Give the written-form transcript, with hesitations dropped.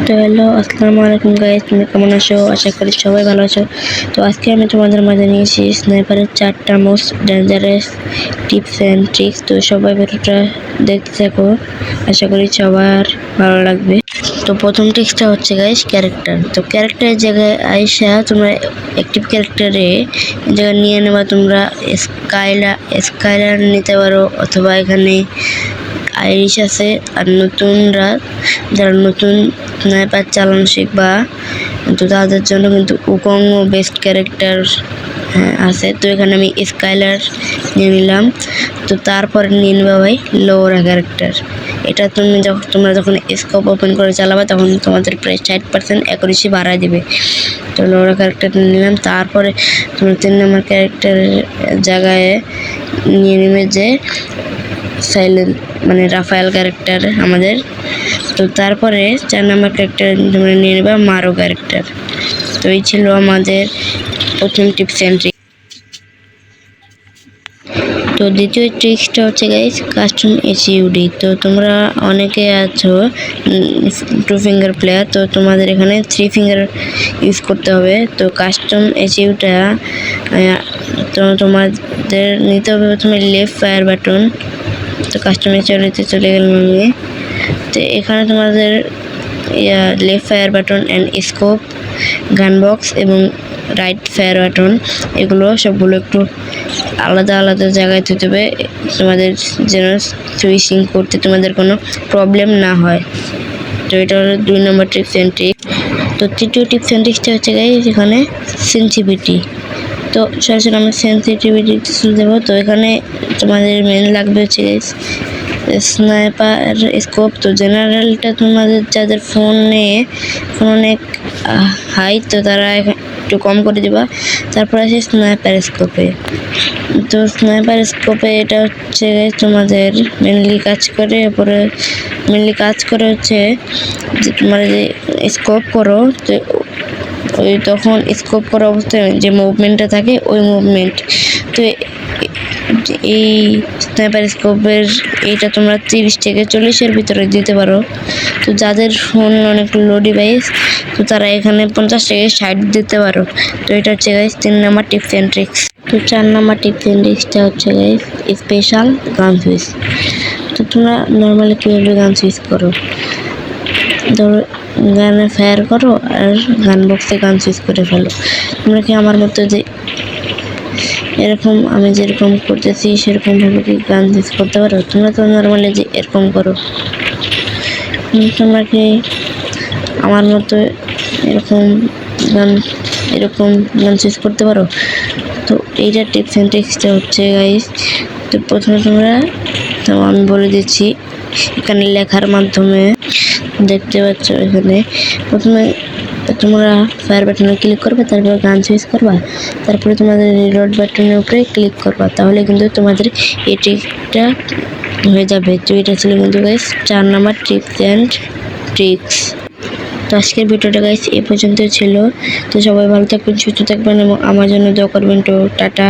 তো হ্যালো, আসসালামু আলাইকুম গাইস, তুমি কেমন আছো? আশা করি সবাই ভালো আছো। তো আজকে আমি তোমাদের মাঝে নিয়েছি স্নাইপারের 4টা most dangerous tips and tricks. তো সবাই ভিডিওটা দেখতে থাকো, আশা করি সবার ভালো লাগবে। তো প্রথম ট্রিক্সটা হচ্ছে গাইস ক্যারেক্টার। তো ক্যারেক্টারের জায়গায় আইসা তোমরা অ্যাক্টিভ ক্যারেক্টারে জায়গায় নিয়ে নেবা তোমরা স্কাইলার নিতে পারো, অথবা এখানে আইরিশ আছে। আর যারা নতুন স্নাইপার চালানো শিখবা, তো তাদের জন্য কিন্তু উকং বেস্ট ক্যারেক্টার আছে। তো এখানে আমি স্কাইলার নিয়ে নিলাম। তো তারপরে নিয়ে নেবা ভাই লোরা ক্যারেক্টার। এটা তোমরা যখন স্কোপ ওপেন করে চালাবে তখন তোমাদের প্রায় 60% অ্যাকুরেসি বাড়ায় দিবে। তো লোরা ক্যারেক্টার নিলাম। তারপরে তোমরা 3 নম্বর ক্যারেক্টারের জায়গায় নিয়ে নেবে যে সাইলেন্ট, মানে রাফায়েল ক্যারেক্টার আমাদের। তো তারপরে 4 নম্বর ক্যারেক্টার তোমরা নিয়ে নেবা মারো ক্যারেক্টার। তো এই ছিল আমাদের প্রথম টিপস অ্যান্ড ট্রিক্স। তো দ্বিতীয় ট্রিক্সটা হচ্ছে গাইস কাস্টম এসইউডি। তো তোমরা অনেকে আছো 2 ফিঙ্গার প্লেয়ার, তো তোমাদের এখানে 3 ফিঙ্গার ইউজ করতে হবে। তো কাস্টম এসইউটা তো তোমাদের নিতে হবে প্রথমে লেফট ফায়ার বাটন। তো কাস্টম এসইউডিতে চলে গেলাম আমি। তো এখানে তোমাদের left fire button and scope, গান বক্স এবং রাইট ফায়ার বাটন, এগুলো সবগুলো একটু আলাদা আলাদা জায়গায় দিতে হবে তোমাদের, যেন সুইচিং করতে তোমাদের কোনো প্রবলেম না হয়। তো এটা হলো 2 নম্বর টিপস অ্যান্ড ট্রিক্স। তো তৃতীয় টিপস অ্যান্ড ট্রিক্সটা হচ্ছে গাইস এখানে সেন্সিটিভিটি। তো সরাসরি আমরা সেন্সিটিভিটি দেবো। তো এখানে তোমাদের মেন লাগবে হচ্ছে গাইস স্নাইপার স্কোপ। তো জেনারেলটা তোমাদের যাদের ফোন অনেক হাই, তো তারা একটু কম করে দিবা। তারপর আছে স্নাইপার স্কোপে। তো স্নাইপার স্কোপে এটা হচ্ছে তোমাদের মেনলি কাজ করে হচ্ছে যে তোমরা যে স্কোপ করো, তো ওই তখন স্কোপ করা অবস্থায় যে মুভমেন্টটা থাকে ওই মুভমেন্ট। তো এই স্নাইপার স্কোপের এইটা তোমরা 30 থেকে 40-এর ভিতরে দিতে পারো। তো যাদের ফোন অনেক লো ডিভাইস, তো তারা এখানে 50 থেকে 60 দিতে পারো। তো এটা হচ্ছে guys 3 number tips and tricks. তো 4 নম্বর টিপস অ্যান্ড ট্রিক্সটা হচ্ছে গাইস স্পেশাল গান সুইচ। তো তোমরা নর্মালি কীভাবে গান সুইচ করো, ধরো গানে ফায়ার করো আর গান বক্সে গান সুইচ করে ফেলো। তোমরা কি আমার মতো যে এরকম আমি যেরকম করতেছি সেরকম ভাবে কি গান সুইচ করতে পারো? তোমরা তো নর্মালি যে এরকম করো, তোমরা কি আমার মতো এরকম গান সুইচ করতে পারো? তো এইটা টিপস অ্যান্ড ট্রিক্সটা হচ্ছে গাইস। তো প্রথমে আমি বলে দিচ্ছি, এখানে লেখার মাধ্যমে দেখতে পাচ্ছ। এখানে প্রথমে তোমরা ফায়ার বাটনে ক্লিক করবে, তারপর গান সুইচ করবা, তারপরে তোমাদের রিলোড বাটনের উপরে ক্লিক করবা, তাহলে কিন্তু তোমাদের এই ট্রিকটা হয়ে যাবে। তো এটা ছিল কিন্তু guys 4 number tips and tricks. তো আজকের ভিডিওটা গাইস এই পর্যন্ত ছিল। তো সবাই ভালো থাকবেন, সুস্থ থাকবেন এবং আমার জন্য দোয়া করবেন। তো টাটা।